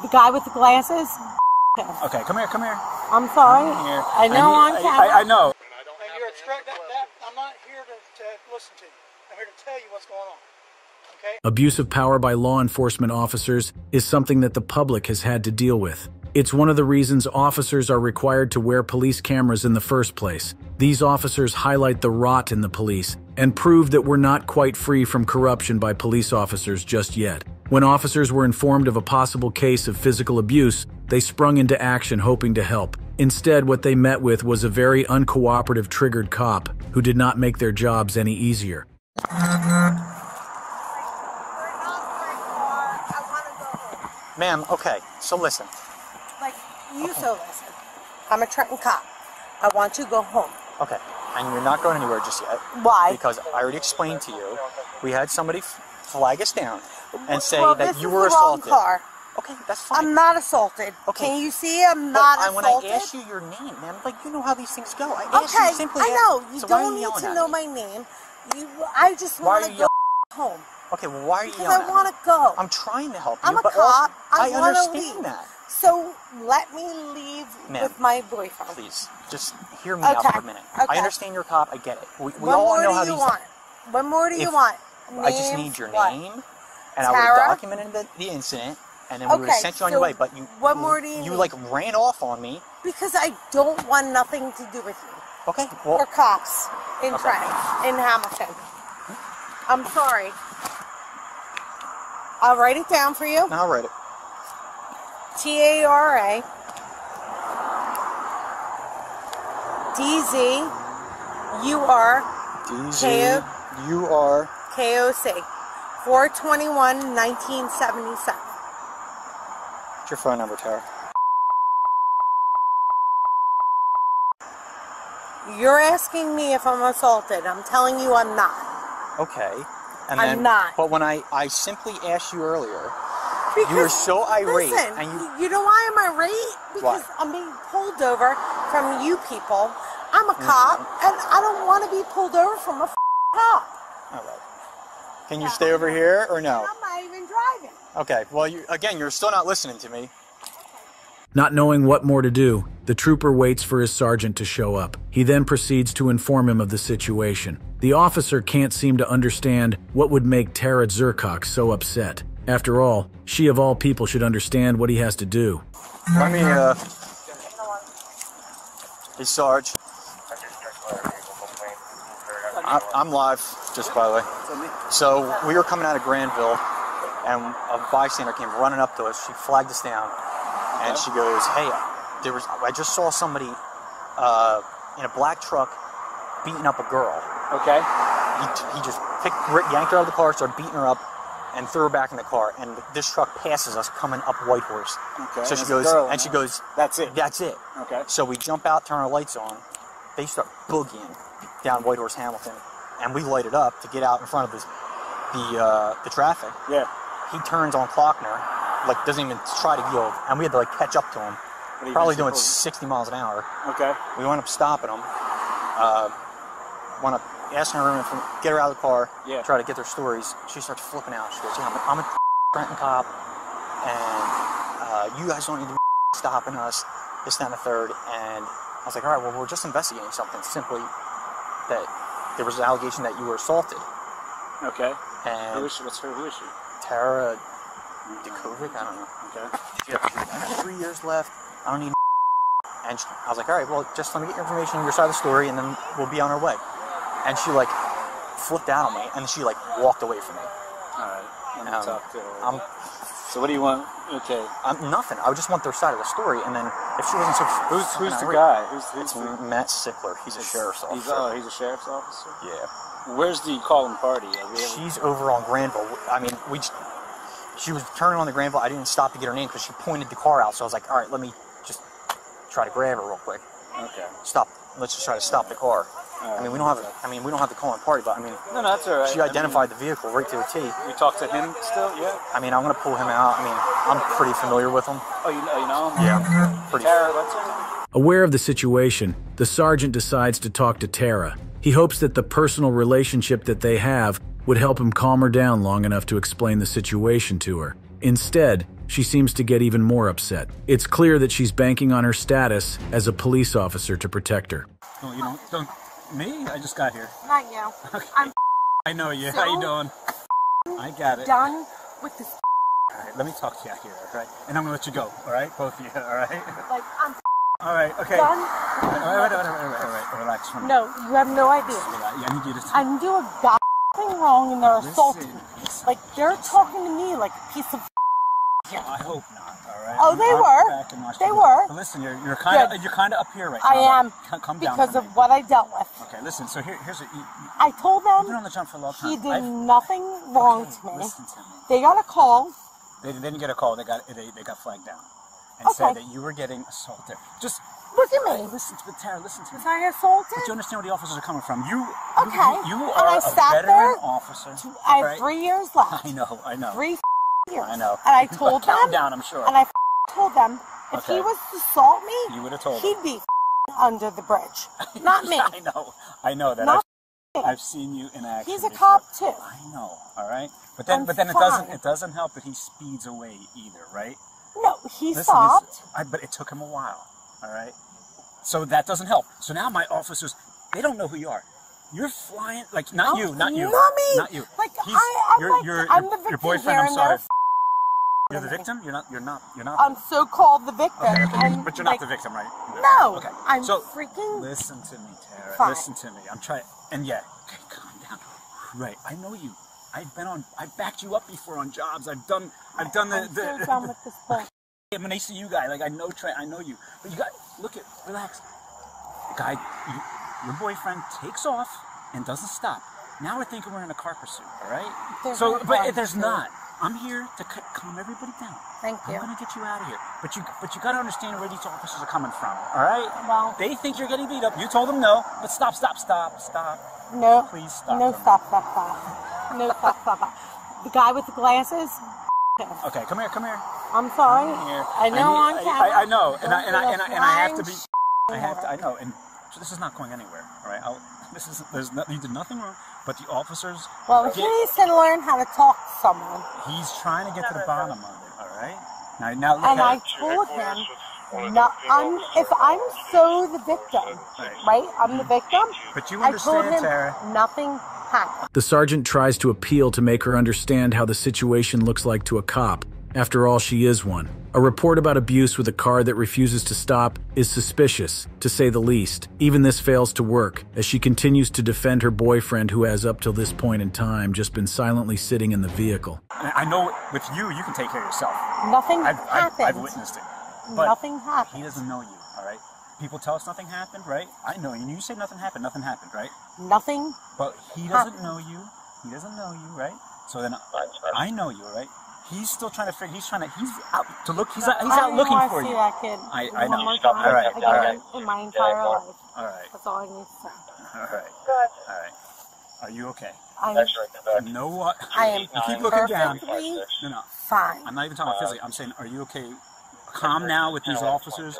The guy with the glasses? Okay, come here, come here. I'm sorry. Here. I know on camera. I know. And you're I'm not here to listen to you. I'm here to tell you what's going on. Okay? Abuse of power by law enforcement officers is something that the public has had to deal with. It's one of the reasons officers are required to wear police cameras in the first place. These officers highlight the rot in the police and prove that we're not quite free from corruption by police officers just yet. When officers were informed of a possible case of physical abuse, they sprung into action hoping to help. Instead, what they met with was a very uncooperative, triggered cop who did not make their jobs any easier. Ma'am, okay, so listen. Like, you so listen. I'm a Trenton cop. I want to go home. Okay, and you're not going anywhere just yet. Why? Because I already explained to you, we had somebody flag us down and say that you were This is the wrong assaulted. car. Okay, that's fine. I'm not assaulted. Okay. Can you see I'm not assaulted? When I asked you your name, man, like, you know how these things go. I asked you simply. I know. You so why are don't need yelling to at know me? my name. I just want to go home. Okay, well, why are you Because yelling I want to go. I'm trying to help you, I'm a but cop. I I want to understand leave. that. So let me leave with my boyfriend. Please, just hear me out for a minute. Okay. I understand your cop. I get it. We What all more know do how you these. want? What more do you want? I just need your name, and I would Tara? have documented the incident, and then we would have sent you on your way. But you, what more do you need? like ran off on me. Because I don't want nothing to do with you. Okay. Well, or cops in Trenton, in Hamilton. I'm sorry. I'll write it down for you. No, I'll write it. TARA DZUR DZUR KOC 4/21/1977. What's your phone number, Tara? You're asking me if I'm assaulted. I'm telling you I'm not. Okay. And I'm not. But when I simply asked you earlier, because, you were so irate. Listen, and you know why I'm irate? Because I'm being pulled over from you people. I'm a cop, and I don't want to be pulled over from a cop. All right. Can you stay over here or no? I'm not even driving. Okay. Well, you're still not listening to me. Not knowing what more to do, the trooper waits for his sergeant to show up. He then proceeds to inform him of the situation. The officer can't seem to understand what would make Tara Zurkok so upset. After all, she of all people should understand what he has to do. Let me, Hey, Sarge. I'm live, just by the way. So, we were coming out of Granville, and a bystander came running up to us. She flagged us down, and she goes, hey, I just saw somebody in a black truck beating up a girl. Okay. He just yanked her out of the car, started beating her up, and threw her back in the car. And this truck passes us coming up Whitehorse. Okay. So she goes, that's it. That's it. Okay. So we jump out, turn our lights on. They start boogieing down Whitehorse Hamilton, and we light it up to get out in front of the traffic. Yeah. He turns on Klockner, like doesn't even try to yield, and we had to like catch up to him. Probably doing 60 miles an hour. Okay. We wound up stopping him. Wound up asking her to get her out of the car. Yeah. Try to get their stories. She starts flipping out. She goes, "Yeah, I'm a Trenton cop, and you guys don't need to be stopping us." This, that, and the third. And I was like, "All right, well, we're just investigating something. Simply that there was an allegation that you were assaulted." Okay. And who is she? Tara Dikovic? I don't know. Okay. You have 3 years left. I don't need. And I was like, all right, well, just let me get your information, your side of the story, and then we'll be on our way. And she like flipped out on me, and she like walked away from me. All right. Let me talk to her. So what do you want? Okay. Nothing. I just want their side of the story, and then if she wasn't so. Who's the guy? Who's Matt Sickler. He's a sheriff's officer. He's a sheriff's officer. Yeah. Where's the calling party? She's over on Granville. I mean, she was turning on the Granville. I didn't stop to get her name because she pointed the car out. So I was like, all right, let me just try to grab her real quick. Okay. Stop. Let's just try to stop the car. Right. I mean, we don't have the calling party, but I mean, no, that's all right. She identified the vehicle right to a T. You talk to him still? Yeah. I mean, I'm gonna pull him out. I mean, I'm pretty familiar with him. Oh, you know him? Yeah. Pretty. Tara, that's her. Aware of the situation, the sergeant decides to talk to Tara. He hopes that the personal relationship that they have would help him calm her down long enough to explain the situation to her. Instead, she seems to get even more upset. It's clear that she's banking on her status as a police officer to protect her. Oh, you don't me? I just got here. Not you. Okay. I'm I know you. so How you doing? I got it. done with this. All right, let me talk to you out here, all right? And I'm gonna let you go, all right? Both of you, all right? Like, I'm All right, okay. done. All right, relax for a minute. No, you have no idea. I need you to... I didn't do a thing wrong and they're assaulting me. Listen. Like, they're talking to me like a piece of I hope not, all right? Oh, they I'll were. go back and watch They the- were. But listen, you're kind of up here right now. I am. Come down because for of me. what I dealt with. Okay, listen, so here's a... I told You've been them on the jump for a long time. he did nothing wrong to me. Listen to me. They got a call. They didn't get a call. They got flagged down and said that you were getting assaulted. Just Look at me. listen to me, Tara. Listen to me. Was I assaulted? But you understand where the officers are coming from. You Okay. You And are I a sat veteran there. officer. I have right? 3 years left. I know. 3 years. I know. And I told them. Calm down, I'm sure. And I told them if Okay. he was to assault me, You would have told he'd be under the bridge. Not me. I know that. Not I've seen you in action. He's a before. cop too. I know. All right. But then I'm it doesn't help that he speeds away either, right? No, he Listen, stopped. but it took him a while. All right. So that doesn't help. So now my officers, they don't know who you are. You're flying like not you. Not me. Not you. Like He's- I'm the victim your boyfriend. here, I'm and sorry. they're You're the victim. You're not. I'm so-called the victim. Okay, And, but you're like, not the victim, right? No. Okay. I'm so freaking. listen to me, Tara. Fine. Listen to me. I'm trying. And yeah. Okay, calm down. Right. I know you. I backed you up before on jobs. I've done I'm so done with this bull. I'm an ACU guy. Like I know you. But you got relax. Guy, your boyfriend takes off and doesn't stop. Now we're thinking we're in a car pursuit. All right. But there's not. I'm here to calm everybody down. Thank you. I'm gonna get you out of here. But you gotta understand where these officers are coming from. All right. Well, they think you're getting beat up. You told them no. But stop. no. Please stop. No, stop. No, stop. The guy with the glasses. Okay, come here. I'm sorry. Here. I know on camera. I know, and I have to be. Flying I know, and so this is not going anywhere. All right. You did nothing wrong, but the officers. Well, he needs to learn how to talk to someone. He's trying to get to the bottom of it. All right. Now look And at. I told him, if I'm so the victim, right? I'm the victim. But you I told understand, him Tara. nothing happened. The sergeant tries to appeal to make her understand how the situation looks like to a cop. After all, she is one. A report about abuse with a car that refuses to stop is suspicious, to say the least. Even this fails to work, as she continues to defend her boyfriend who has up till this point in time just been silently sitting in the vehicle. I know with you can take care of yourself. Nothing happened. I've witnessed it. But Nothing happened. he doesn't know you, all right? People tell us nothing happened, right? I know you. You say nothing happened, right? Nothing. But he doesn't know you. He doesn't know you, right? So then I know you, right? He's still trying to figure. He's out to look. He's out looking for you. I see that kid. I know. One more time All right. again in my entire life. All right. That's all I need to say. All right. Are you okay? You know what? I am You keep looking down. perfectly No. fine. I'm not even talking about physically. I'm saying, are you okay? Calm now with these officers.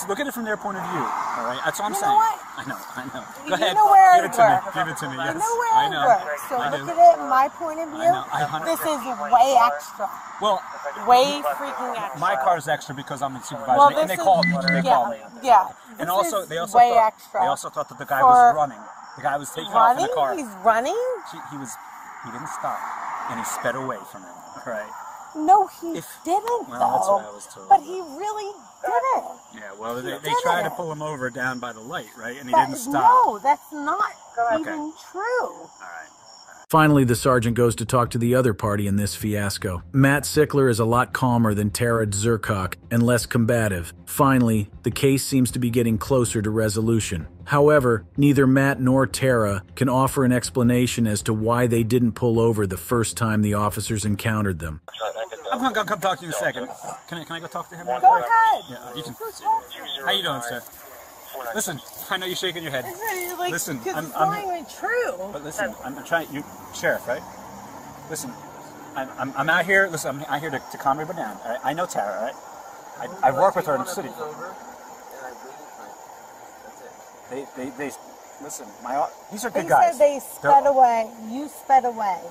Look at it from their point of view. All right. That's all I'm You saying. know what? I know. Go You ahead. know where Give it to me. it works. Give it to me. Yes. You know where I it know. works. So I look do. at it, my point of view. I know. This is way extra. Well, Way freaking extra. my car's extra because I'm in supervisor, Well, and this they called me. is, They called me. Yeah. And This also, is they also way thought extra. they also thought that the guy for was running. The guy was taking off in running. the car. He's running. He didn't stop, and he sped away from him. All right. No, he If- didn't well, though. that's what I was told. But he really didn't. Yeah. Well, they did tried to it. pull him over down by the light, right? And he But didn't stop. no, that's not even true. All right. Finally, the sergeant goes to talk to the other party in this fiasco. Matt Sickler is a lot calmer than Tara Zercock and less combative. Finally, the case seems to be getting closer to resolution. However, neither Matt nor Tara can offer an explanation as to why they didn't pull over the first time the officers encountered them. I'm gonna come talk to you in a second. Can I go talk to him? Go ahead. Yeah, you can. How you doing, sir? Listen, I know you're shaking your head. Like, Listen, it's not even true. But listen, I'm trying. You, sheriff, right? Listen, I'm out here. Listen, I'm out here to calm everybody down. All right? I know Tara, right? I've worked with her in the city. Listen, these are good They guys. said they sped away. You sped away.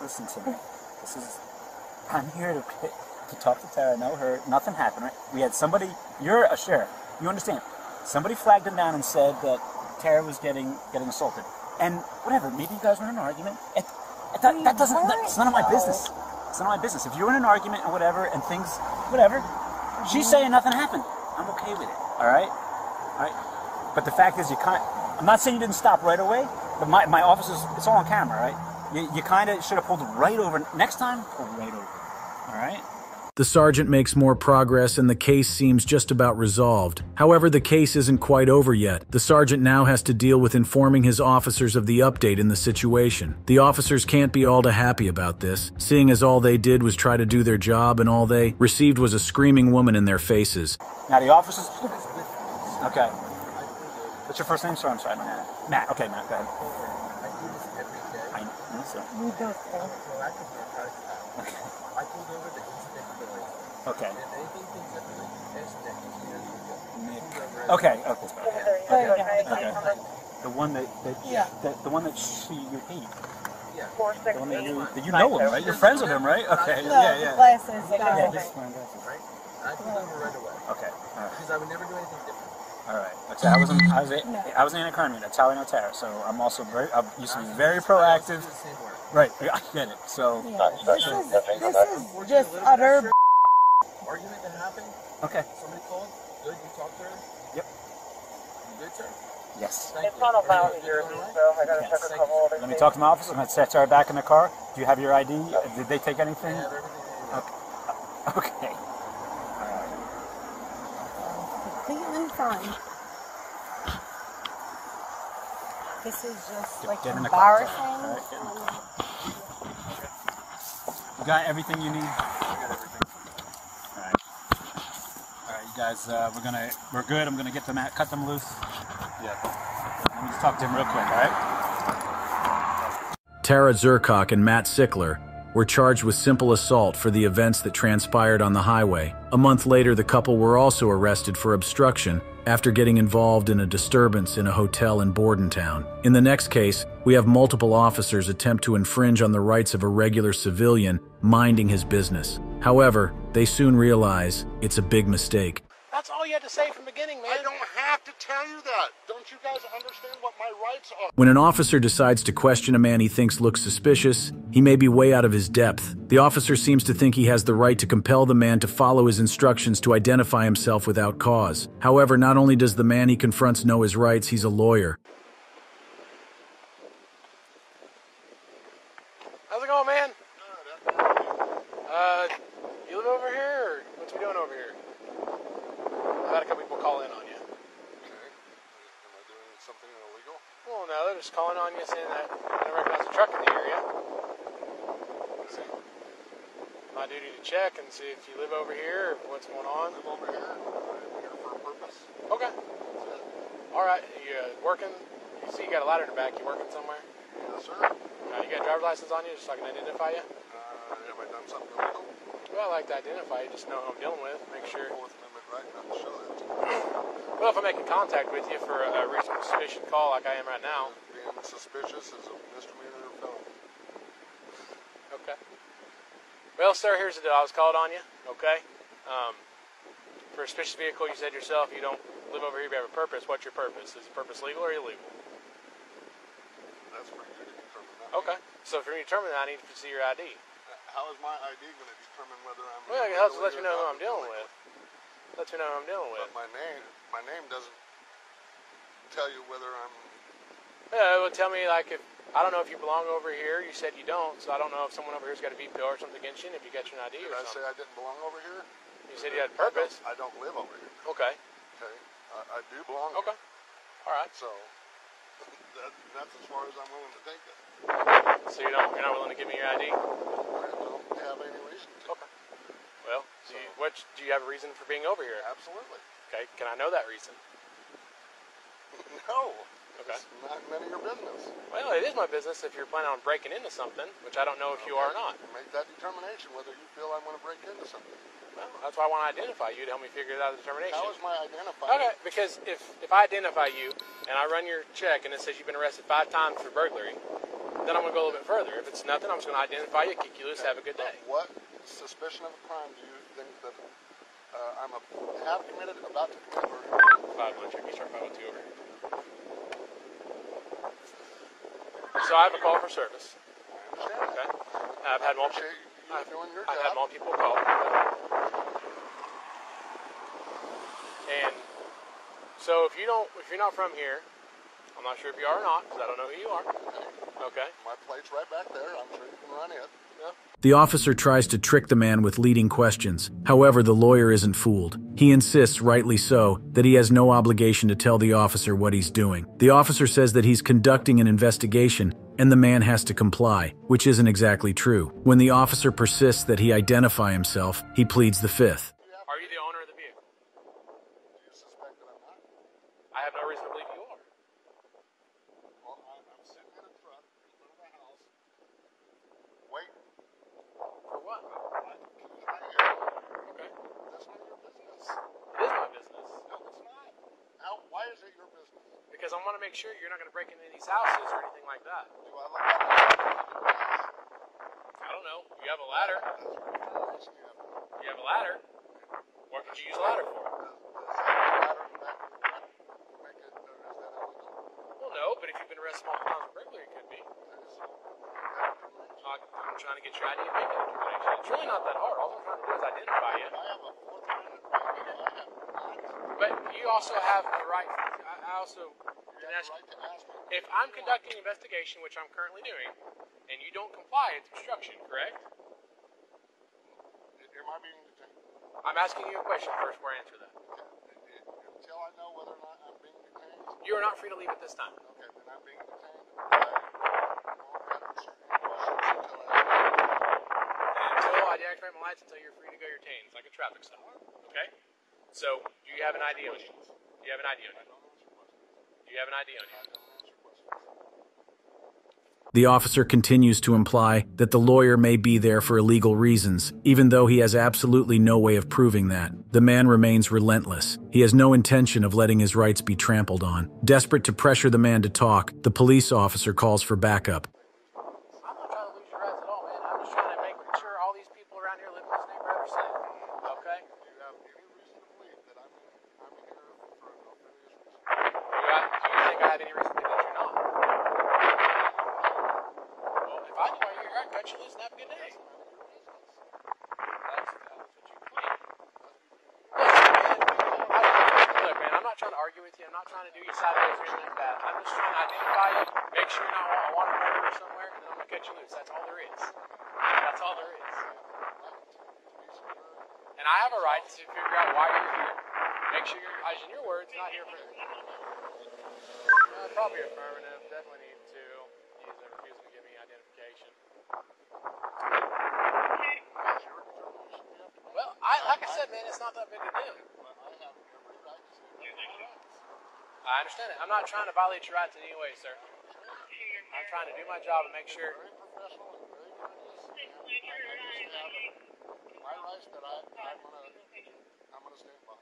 Listen to me. I'm here to talk to Tara. Know her. Nothing happened. Right? We had somebody. You're a sheriff. You understand? Somebody flagged him down and said that Tara was getting assaulted. And whatever. Maybe you guys were in an argument. That doesn't. It's none of my business. It's none of my business. If you're in an argument or whatever, and things, whatever. She's saying nothing happened. I'm okay with it. All right. All right. But the fact is, I'm not saying you didn't stop right away, but my officers, it's all on camera, right? You kind of should have pulled right over. Next time, pull right over. All right? The sergeant makes more progress and the case seems just about resolved. However, the case isn't quite over yet. The sergeant now has to deal with informing his officers of the update in the situation. The officers can't be all too happy about this, seeing as all they did was try to do their job and all they received was a screaming woman in their faces. Now the officers... Okay. What's your first name, sir? I'm sorry. Matt. Okay, Matt, go ahead. I know, sir. We both do. Okay. Okay. Okay. The one that the one that you hate. The one that you know him, right? You're friends with him, right? Okay. No, Yeah. glasses. Yeah, just wearing glasses. I told him right away. Okay. All right. Because I would never do anything different. All right. Okay. I was in a crime unit. That's how I know Tara. So I'm also I used to be very proactive. Right. I get it. So. Yeah. This is just utter. Argument that happened. Okay. Somebody called. Good. You talked to her. Yep. You good, sir? Yes. Thank you. Yes. Let me talk to my officer. I'm going to set Tara back in the car. Do you have your ID? Did they take anything? I have everything. Okay. Completely fine. This is just like Get in the car. embarrassing. All right, get in the car. You got everything you need? I got everything. All right, you guys, we're good. I'm gonna cut them loose. Yeah. Let me just talk to him real quick, all right? Tara Zurkok and Matt Sickler were charged with simple assault for the events that transpired on the highway. A month later, the couple were also arrested for obstruction after getting involved in a disturbance in a hotel in Bordentown. In the next case, we have multiple officers attempt to infringe on the rights of a regular civilian minding his business. However, they soon realize it's a big mistake. That's all you had to say from the beginning, man. I don't have to tell you that. Don't you guys understand what my rights are? When an officer decides to question a man he thinks looks suspicious, he may be way out of his depth. The officer seems to think he has the right to compel the man to follow his instructions to identify himself without cause. However, not only does the man he confronts know his rights, he's a lawyer. How's it going, man? You live over here, or what's we doing over here? I've had a couple people call in on you. Okay. Am I doing something illegal? Well, no, they're just calling on you saying that they recognize a truck in the area. So, my duty to check and see if you live over here or what's going on. I live over here. I'm here for a purpose. Okay. That's it. All right. You working? You see you got a ladder in the back. You working somewhere? Yes, sir. You got a driver's license on you just so I can identify you? Have I done something illegal? Well, I like to identify you, just know who I'm dealing with. Make sure. Fourth Amendment right not to show that to me. Well, if I'm making contact with you for a reasonable suspicion call like I am right now. Being suspicious is a misdemeanor or felony. Okay. Well, sir, here's the deal. I was called on you, okay? For a suspicious vehicle, you said yourself you don't live over here, you have a purpose. What's your purpose? Is the purpose legal or illegal? That's for you to determine that. Okay. So for me to determine that, I need to see your ID. How is my ID going to determine whether I'm... Well, it helps to let you know who I'm dealing with. Let you know who I'm dealing with. But my name doesn't tell you whether I'm... Yeah, it would tell me, like, if I don't know if you belong over here. You said you don't, so I don't know if someone over here's got a VPO or something against you, and if you got your ID Did or I something. say I didn't belong over here? You said you had purpose. I don't live over here. Okay. Okay. I do belong Okay. here. All right. So that's as far as I'm willing to take it. So you're not willing to give me your ID? I don't have any reason to. Okay. Well, do you have a reason for being over here? Absolutely. Okay. Can I know that reason? No. Okay. It's not none of your business. Well, it is my business if you're planning on breaking into something, which I don't know if you are or not. Make that determination whether you feel I'm going to break into something. Well, that's why I want to identify you to help me figure out the determination. How is my identifier? Okay, because if I identify you and I run your check and it says you've been arrested 5 times for burglary, then I'm going to go a little bit further. If it's nothing, I'm just going to identify you, kick you loose, have a good day. What suspicion of a crime do you think that have committed, about to commit, or 5-1, check me, start 502 over. So I have a call for service. Okay. I've had multiple. I've had multiple people call. And so if you're not from here, I'm not sure if you are or not, because I don't know who you are. Okay. My plate's right back there. I'm sure you can run it. Yeah. The officer tries to trick the man with leading questions. However, the lawyer isn't fooled. He insists, rightly so, that he has no obligation to tell the officer what he's doing. The officer says that he's conducting an investigation and the man has to comply, which isn't exactly true. When the officer persists that he identify himself, he pleads the fifth. Are you the owner of the vehicle? Do you suspect that I'm not? I have no reason to believe you are. Well, I'm sitting in a truck in front of the house. Waiting. For what? Keys right here. Okay. That's none of your business. It is my business. No, it's not. Now, why is it your business? Because I want to make sure you're not going to break into these houses or anything like that. Do I look like I don't know. You have a ladder. that? You have a ladder. What could you use a ladder for? Well, no, but if you've been arrested multiple times for burglary, it could be. I'm trying to get your ID and make that information. It's really not that hard. All I'm trying to do is identify you. But you also have the right. I also didn't ask you. If I'm conducting an investigation, which I'm currently doing, and you don't comply, it's obstruction, correct? Am I being detained? I'm asking you a question first before I answer that. Until I know whether or not I'm being detained. You are not free to leave at this time. Okay, then I'm being detained. I won't answer any questions Until I deactivate my lights, until you're free to go, you're detained. It's like a traffic stop. Okay? So, do you have an ID on you? Do you have an ID on you? Do you have an ID on you? The officer continues to imply that the lawyer may be there for illegal reasons, even though he has absolutely no way of proving that. The man remains relentless. He has no intention of letting his rights be trampled on. Desperate to pressure the man to talk, the police officer calls for backup. I'm not trying to lose your rights at all, man. I'm just trying to make sure all these people around here living in this neighborhood are safe. Okay? Do you have any reason to believe that I'm here for no nefarious reason? Do you think I have any reason to think that you're not? Well, if I knew why you're here, I'd cut you loose and have a good day. That's what you claim. Look, man, I'm not trying to argue with you. I'm not trying to do you sideways or anything like that. I'm just trying to identify you, make sure you're not a wanted murderer somewhere, and then I'm going to cut you loose. That's all there is. That's all there is. And I have a right to figure out why you're here. Make sure you're, as in your words, not here for probably affirmative. Definitely need to use their refusal to give me identification. Well, like I said, man, it's not that big a deal. I understand it. I'm not trying to violate your rights in any way, sir. I'm trying to do my job and make sure. Very professional and very courteous. My rights that I'm gonna stand by.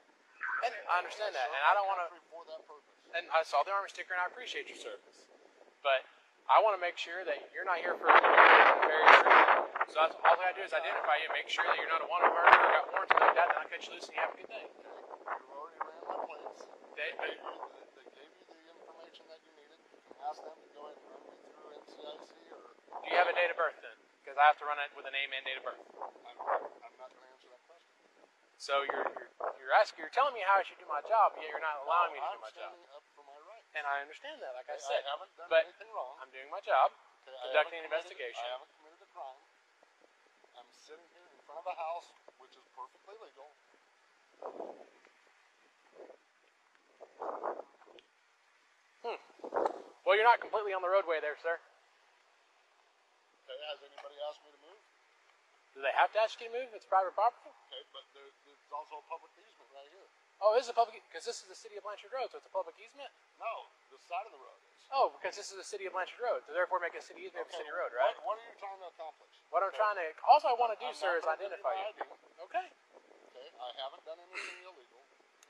And I understand that, and I don't want to. For that purpose. And I saw the Army sticker, and I appreciate your service. But I want to make sure that you're not here for nefarious reasons. So that's all I gotta do is identify you, make sure that you're not a wanted murderer, or got warrants like that, and I'll cut you loose and you have a good day. You already ran my plates. They gave you the information that you needed. You can ask them to go ahead and run me through NCIC or. Do you have a date of birth then? Because I have to run it with a name and date of birth. I'm not going to answer that question. So you're telling me how I should do my job, yet you're not allowing me to do my job. I'm standing up for my rights. And I understand that, like I said. I haven't done but anything wrong. I'm doing my job, Okay, conducting an investigation. I haven't committed a crime. I'm sitting here in front of a house, which is perfectly legal. Well, you're not completely on the roadway there, sir. Okay, has anybody asked me to move? Do they have to ask you to move? It's private property? Okay, but there's also a public easement right here. Oh, this is a public, because this is the city of Blanchard Road, so it's a public easement? No, the side of the road is. Oh, because this is the city of Blanchard Road, so therefore make a city easement of city road, right? What are you trying to accomplish? What I'm trying to, all I want to do, I'm sir, is not gonna identify give you. my ID. Okay. Okay, I haven't done anything illegal.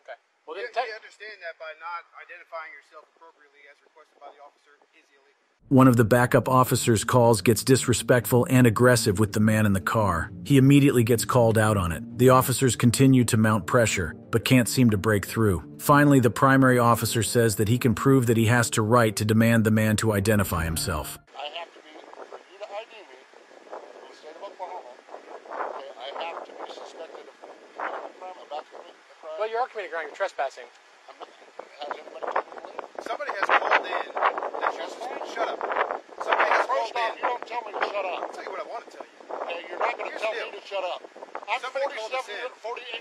Okay. Well, You, then you understand that by not identifying yourself appropriately as requested by the officer is illegal. One of the backup officers' calls gets disrespectful and aggressive with the man in the car. He immediately gets called out on it. The officers continue to mount pressure, but can't seem to break through. Finally, the primary officer says that he can prove that he has to right to demand the man to identify himself. I have to be, for you to ID me in the state of Oklahoma, okay, I have to be suspected of committing a crime, about to commit a crime. Well, you are committing a crime. You're trespassing. I'm not, has anybody told me to leave? Somebody has called in that you're shut up. Somebody has First called off, in. you don't tell me to shut up. I'll tell you what I want to tell you. Okay, you're not going to Here's tell the me deal. to shut up. I'm Somebody called us 47, in.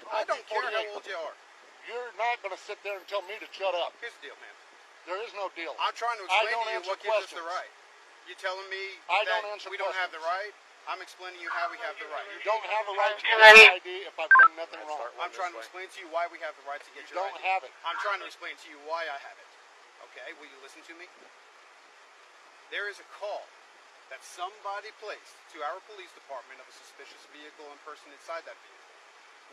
48, I don't care 48. how old you are. You're not going to sit there and tell me to shut up. Here's the deal, man. There is no deal. I'm trying to I explain don't to you answer what gives us the questions. right. You telling me I that don't answer we don't have the questions. right? I'm explaining to you how we have the right. You don't have a right to get your ID if I've done nothing wrong. I'm trying to explain to you why we have the right to get You your don't ID. have it. I'm trying to explain to you why I have it. Okay, will you listen to me? There is a call that somebody placed to our police department of a suspicious vehicle and person inside that vehicle.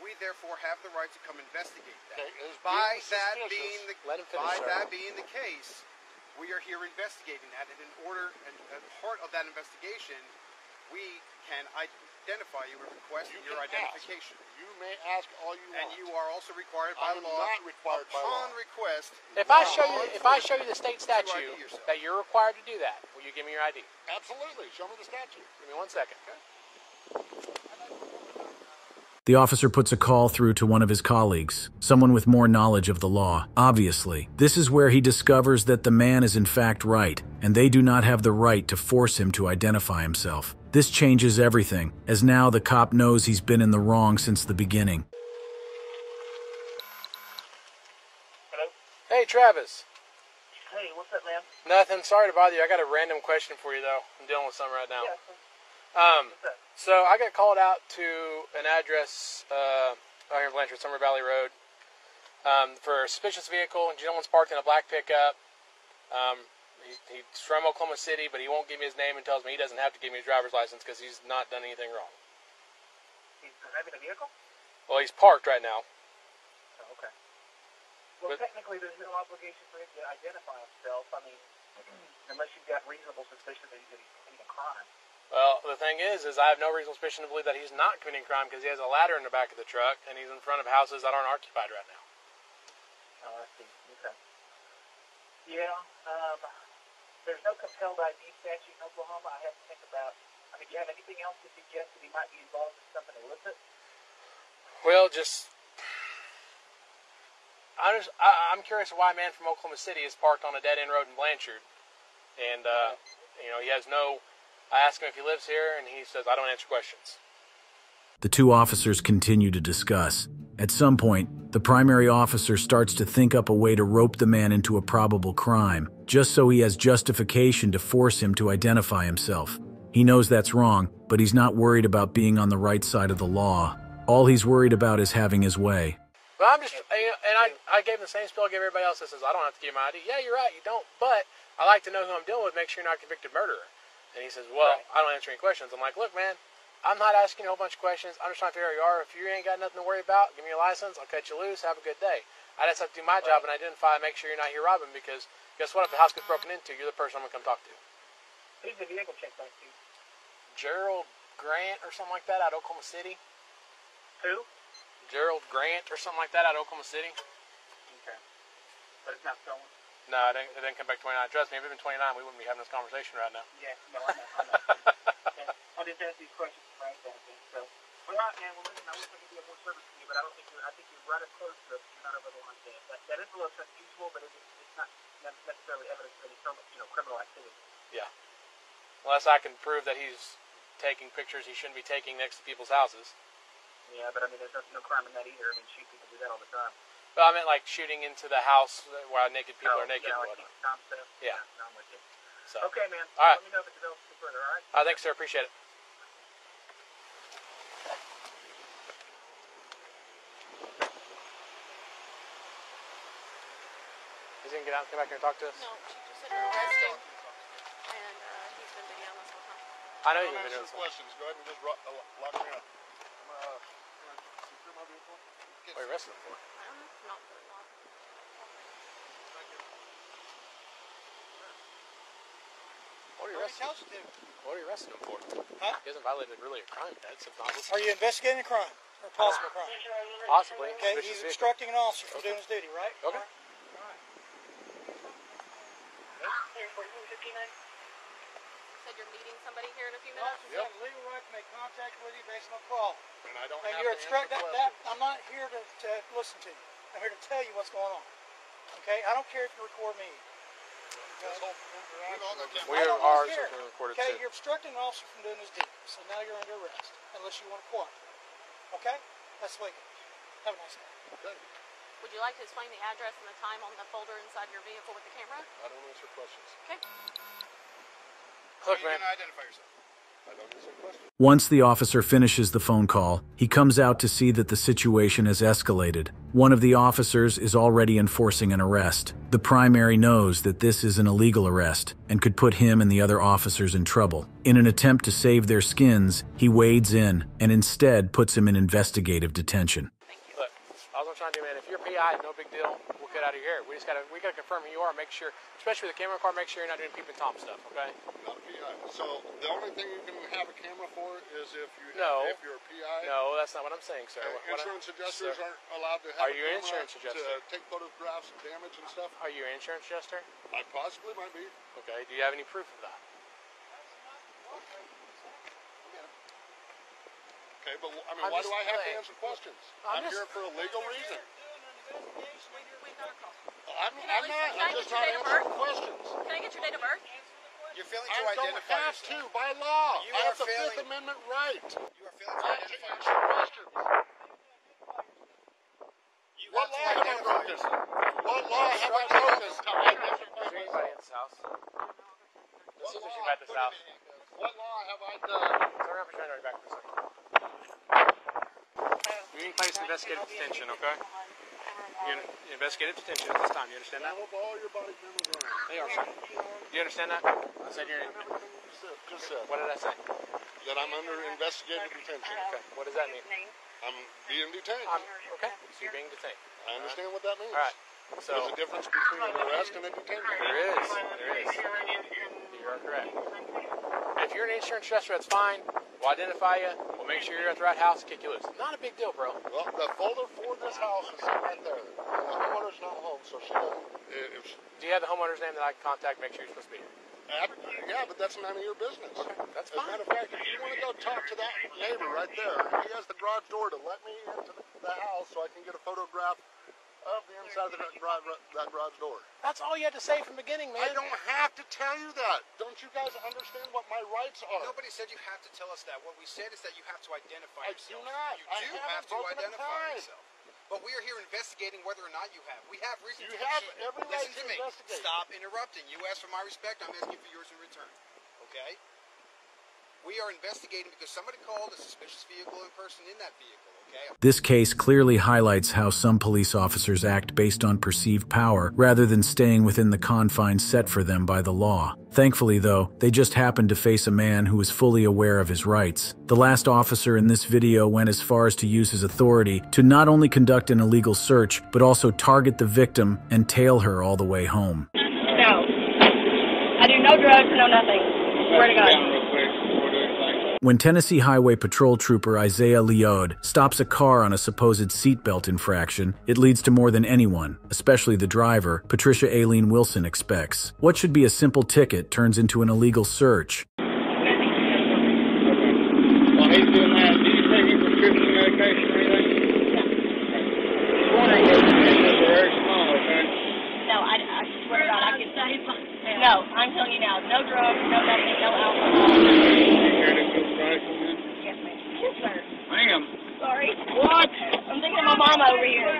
We therefore have the right to come investigate that. Okay, is By being that suspicious- being the Let him finish, by sir. that being the case, we are here investigating that, and in order and part of that investigation, we can identify you and request You your can identification. ask. You may ask all you And want. you are also required by I am law. not required by law. upon request. If I show you the state ID statute yourself. that you're required to do that, will you give me your ID? Absolutely. Show me the statute. Give me 1 second. The officer puts a call through to one of his colleagues, someone with more knowledge of the law. Obviously, this is where he discovers that the man is in fact right, and they do not have the right to force him to identify himself. This changes everything, as now the cop knows he's been in the wrong since the beginning. Hello? Hey, Travis. Hey, what's up, man? Nothing. Sorry to bother you. I got a random question for you, though. I'm dealing with something right now. Yeah. Um, What's up? so I got called out to an address out here in Blanchard, Summer Valley Road, for a suspicious vehicle. And gentleman's parked in a black pickup. He's from Oklahoma City, but he won't give me his name and tells me he doesn't have to give me his driver's license because he's not done anything wrong. He's driving a vehicle? Well, he's parked right now. Oh, okay. Well, But- technically, there's no obligation for him to identify himself. I mean, unless you've got reasonable suspicion that he's committing a crime. Well, the thing is I have no reasonable suspicion to believe that he's not committing a crime because he has a ladder in the back of the truck and he's in front of houses that aren't occupied right now. Oh, I see. Okay. Yeah, there's no compelled ID statute in Oklahoma. I have to think about, I mean, do you have anything else to suggest that he might be involved in something illicit? Well, I'm curious why a man from Oklahoma City is parked on a dead-end road in Blanchard. And, he has no... I ask him if he lives here, and he says, I don't answer questions. The two officers continue to discuss. At some point, the primary officer starts to think up a way to rope the man into a probable crime, just so he has justification to force him to identify himself. He knows that's wrong, but he's not worried about being on the right side of the law. All he's worried about is having his way. But I'm just, and I gave him the same spiel I gave everybody else that says, I don't have to give my ID. Yeah, you're right, you don't, but I like to know who I'm dealing with, make sure you're not a convicted murderer. And he says, well, Right. I don't answer any questions. I'm like, look, man, I'm not asking you a whole bunch of questions. I'm just trying to figure out who you are. If you ain't got nothing to worry about, give me your license. I'll cut you loose. Have a good day. I just have to do my job and identify and make sure you're not here robbing because guess what? If the house gets broken into, you're the person I'm going to come talk to. Who's the vehicle checked back to? Gerald Grant or something like that out of Oklahoma City. Who? Gerald Grant or something like that out of Oklahoma City. Okay. But it's not stolen? No, it didn't come back 29. Trust me, if it had been 29, we wouldn't be having this conversation right now. Yeah, no, I know. Yeah, I'll just ask these questions for right benefit. So, all right, man. Well, listen, I wish I could be of more service to you, but I think you're right as close to you're not over the line there. That is a little unusual, but it's not necessarily evidence of any criminal activity. Yeah. Unless I can prove that he's taking pictures he shouldn't be taking next to people's houses. Yeah, but I mean, there's no crime in that either. I mean, shoot, people do that all the time. But I meant like shooting into the house where naked people are naked. Yeah, and like whatnot. Tom stuff. Yeah. No, I'm with you. So. Okay, man. All right. Let me know if it develops any further, all right? Thanks, sir. Appreciate it. Is he going to get out and come back here and talk to us? No, she just said you're arresting. And he's been videoing this whole time. I know Don't you've been answer doing something. questions. Go ahead and just lock me up. Secure my vehicle. What are you arresting him for? I don't know. Not very long. What are you arresting him? What are you arresting him for? Huh? He hasn't violated really a crime. That's obnoxious. Are you investigating a crime or possible crime? Possibly. Okay, he's obstructing an officer from doing his duty, right? Okay. Said you're meeting somebody here in a few minutes? You have a legal right to make contact with you based on a call. And I don't And have you're to obstructing answer that. questions. I'm not here to listen to you. I'm here to tell you what's going on. Okay? I don't care if you record me. This whole interaction. We I are don't ours care. are recorded Okay, too. you're obstructing an officer from doing his duty. So now you're under arrest. Unless you want to cooperate. Okay? That's legal. Have a nice day. Okay. Would you like to explain the address and the time on the folder inside your vehicle with the camera? I don't answer questions. Okay. Look, You're man. gonna identify yourself. I don't answer questions. Once the officer finishes the phone call, he comes out to see that the situation has escalated. One of the officers is already enforcing an arrest. The primary knows that this is an illegal arrest and could put him and the other officers in trouble. In an attempt to save their skins, he wades in and instead puts him in investigative detention. Look, all I'm trying to do, man, if you're PI, no big deal. We'll get out of here. We gotta confirm who you are. Make sure, especially with the camera car, make sure you're not doing peep and Tom stuff. Okay? Not a PI. So the only thing you can have a camera for is if you No. if you're a PI. No, that's not what I'm saying, sir. Insurance adjusters Sir, aren't allowed to have Are a you an camera insurance adjuster? to take photographs of damage and stuff. Are you an insurance adjuster? I possibly might be. Okay. Do you have any proof of that? Okay, but I mean, I'm why just do I have to saying. answer questions? I'm I'm just- here for a legal reason. We've got a call. I'm Can not. I I'm get just your not date of answering birth? questions. Can I get your date of birth? You're failing to I don't identify have yourself. to by law. You I are have the failing- Fifth Amendment right. You are failing to I have to identify answer yourself. questions. You What have law to have I identify broken? yourself. What law have I broken to identify Is there myself? anybody in this house? Let's see if there's anybody at this house. What law have I done? Turn around, pretend right back for a second. You're in place of investigative detention, okay? You're in investigative detention at this time. You understand I that? hope all your body cameras are on. They are, sir. Do you understand that? I said you're in. Just said What did I say? that I'm under investigative detention. Okay. What does that mean? I'm being detained. Okay. So you're being detained. I understand what that means. All right. There's So a difference between an arrest and a detention. there is. There is. You are correct. If you're an insurance adjuster, that's fine. We'll identify you. We'll make sure you're at the right house and kick you loose. Not a big deal, bro. Well, the folder for this house is sitting right there. And the homeowner's not home, so she doesn't. If she, Do you have the homeowner's name that I can contact? Make sure you're supposed to be here. yeah, but that's none of your business. Okay, that's As a fine. matter of fact, if you want to go talk to that neighbor right there, he has the garage door to let me into the house so I can get a photograph of the inside of that garage door. That's all you had to say from the beginning, man. I don't have to tell you that. Don't you guys understand what my rights are? Nobody said you have to tell us that. What we said is that you have to identify I do yourself. not. You I do haven't have to broken a identify crime. yourself. But we are here investigating whether or not you have. We have reason You to have proceed. every right Listen to to me. investigate. Stop interrupting. You asked for my respect. I'm asking for yours in return. Okay? We are investigating because somebody called a suspicious vehicle and person in that vehicle. Okay? This case clearly highlights how some police officers act based on perceived power rather than staying within the confines set for them by the law. Thankfully, though, they just happened to face a man who was fully aware of his rights. The last officer in this video went as far as to use his authority to not only conduct an illegal search, but also target the victim and tail her all the way home. No. I do no drugs, no nothing. Swear to God. When Tennessee Highway Patrol Trooper Isaiah Leod stops a car on a supposed seatbelt infraction, it leads to more than anyone, especially the driver, Patricia Aileen Wilson, expects. What should be a simple ticket turns into an illegal search. While he's doing that, do you take any prescription medication or anything? Just wondering if it's very small, okay? No, I swear to God, I can tell you. No, I'm telling you now, no drugs, no nothing, no alcohol. Yes, ma'am. Yes, sir. Ma'am. Sorry. What? I'm thinking of my mama over here.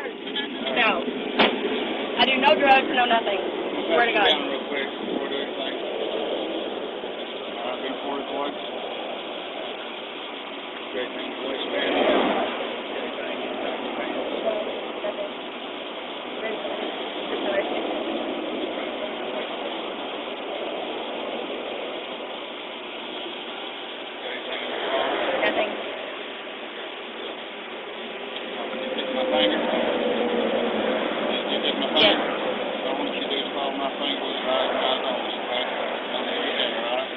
No. I do no drugs, no nothing. Swear to God. Down real quick before doing anything. Been forward, boys. Straightening the waistband. Nothing. My finger. You did my finger. Yes. So I want you to do is follow my fingers right on this, okay? On the head, all right?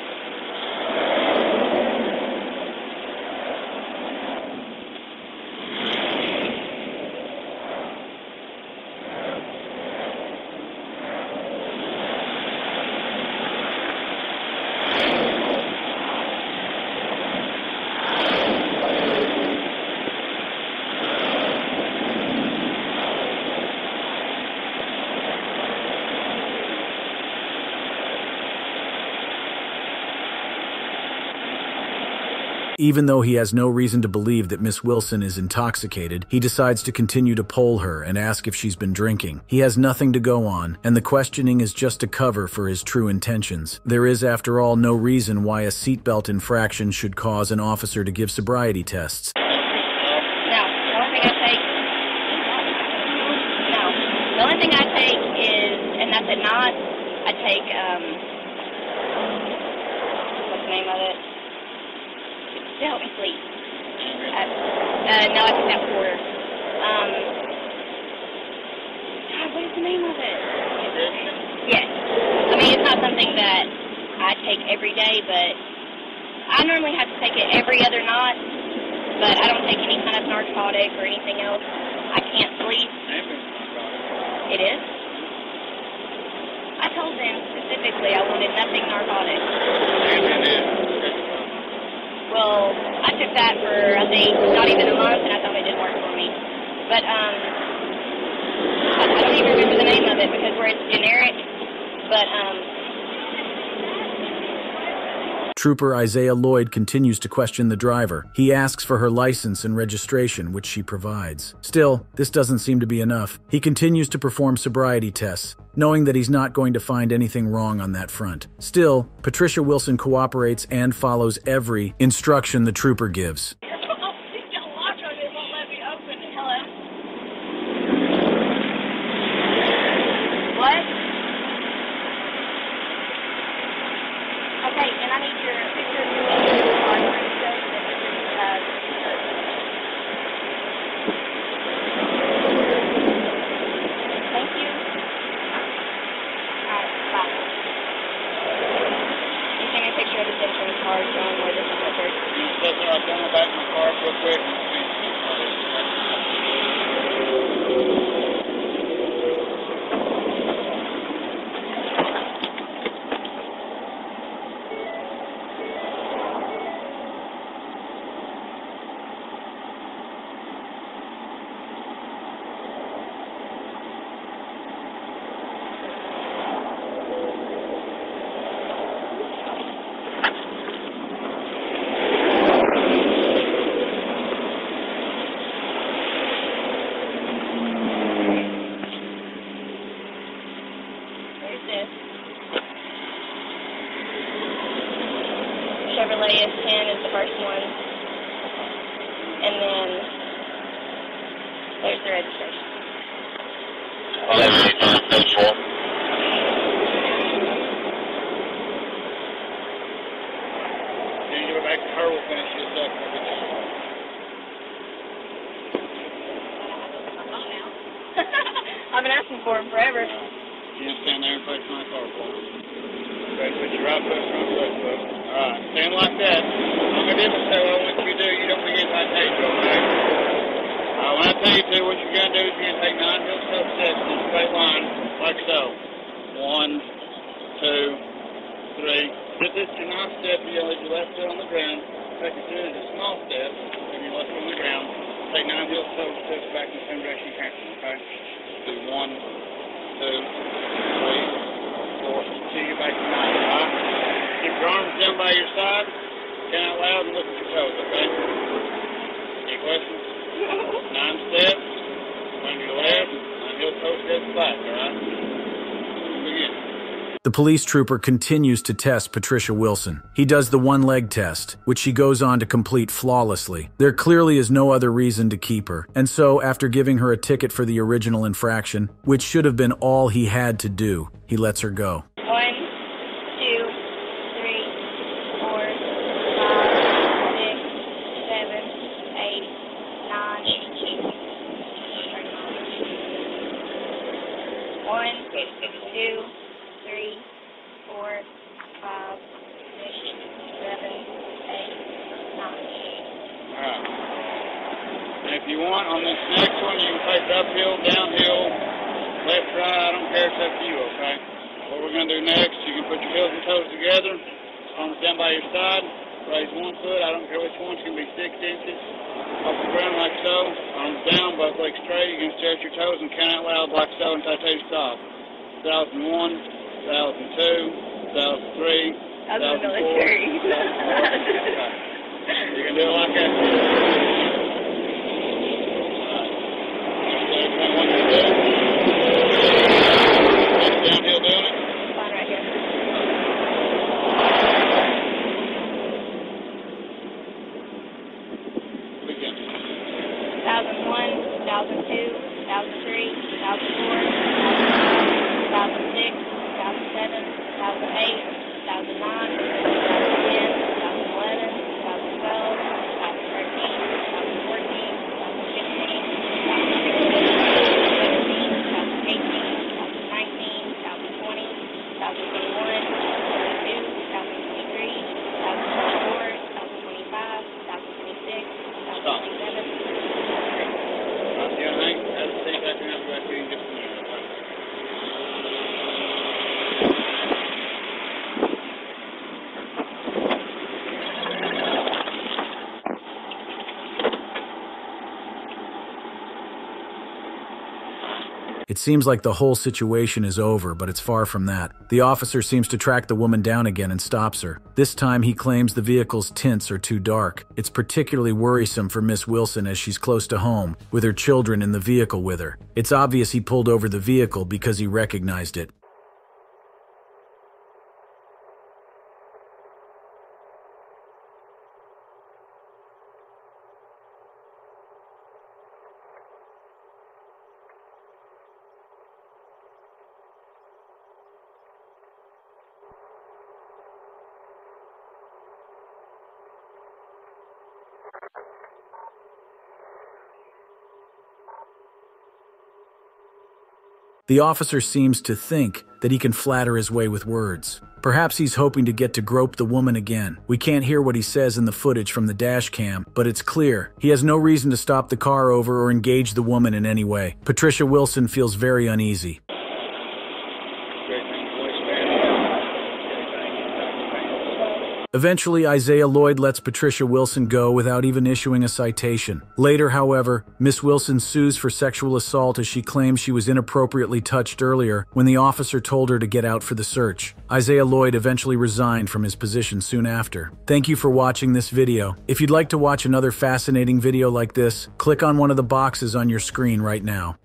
Even though he has no reason to believe that Miss Wilson is intoxicated, he decides to continue to poll her and ask if she's been drinking. He has nothing to go on, and the questioning is just a cover for his true intentions. There is, after all, no reason why a seatbelt infraction should cause an officer to give sobriety tests. No, the only thing I take, the only thing I take is, and that's at not, I take, what's the name of it? To help me sleep. No, I think that's quarter. God, what is the name of it? Yes. I mean, it's not something that I take every day, but I normally have to take it every other night, but I don't take any kind of narcotic or anything else. I can't sleep. It is? I told them specifically I wanted nothing narcotic. Well, I took that for, I think, not even a month, and I thought it didn't work for me. But, I don't even remember the name of it because where it's generic, but, Trooper Isaiah Lloyd continues to question the driver. He asks for her license and registration, which she provides. Still, this doesn't seem to be enough. He continues to perform sobriety tests, knowing that he's not going to find anything wrong on that front. Still, Patricia Wilson cooperates and follows every instruction the trooper gives. What? Okay, and I need your picture of your thank you. Alright, bye. You send me a picture of this insurance card showing where this is registered. Yes, sir. I'll turn it back in my car real quick. Chevrolet S10 is the first one, and then there's the registration. Can you give it back to her? We'll finish this up. I've been asking for him forever. You just stand there and place my car for him. Okay, put your right foot in front of the left foot. Alright, stand like that. I'm going to say what I want you to do. You don't forget if I tell you to, okay? When I tell you to, what you're going to do is you're going to take 9 heel toe steps in a straight line, like so. 1, 2, 3. Sit this to your 9th step, you're going to leave your left foot on the ground. Take it through into small steps, leave your left foot on the ground. Take 9 heel toe steps back in the same direction you came from, okay? Do 1, 2, 3, 4, till you're back to 9, alright? Keep your arms down by your side, count out loud and look at your toes, okay? Any questions? 9 steps, one to your left, 9 heel toe steps back, alright? Begin. The police trooper continues to test Patricia Wilson. He does the one-leg test, which she goes on to complete flawlessly. There clearly is no other reason to keep her, and so after giving her a ticket for the original infraction, which should have been all he had to do, he lets her go. 1, 2, 3, 4, 5, 6, 7, 8, 9, 1, 2, 3, 4, 5, 6, 7, 8, 9. Alright. And if you want, on this next one, you can take it uphill, downhill, left, right, I don't care, it's up to you, okay? What we're going to do next, you can put your heels and toes together, arms down by your side, raise one foot, I don't care which one, it's going to be 6 inches off the ground like so, arms down, both legs straight, you can stare at your toes and count out loud like so until I tell you to stop. 2001, 2002, 2003, 2004, 2004. You're going to It seems like the whole situation is over, but it's far from that. The officer seems to track the woman down again and stops her. This time he claims the vehicle's tints are too dark. It's particularly worrisome for Miss Wilson as she's close to home, with her children in the vehicle with her. It's obvious he pulled over the vehicle because he recognized it. The officer seems to think that he can flatter his way with words. Perhaps he's hoping to get to grope the woman again. We can't hear what he says in the footage from the dash cam, but it's clear he has no reason to stop the car over or engage the woman in any way. Patricia Wilson feels very uneasy. Eventually, Isaiah Lloyd lets Patricia Wilson go without even issuing a citation. Later, however, Miss Wilson sues for sexual assault as she claims she was inappropriately touched earlier when the officer told her to get out for the search. Isaiah Lloyd eventually resigned from his position soon after. Thank you for watching this video. If you'd like to watch another fascinating video like this, click on one of the boxes on your screen right now.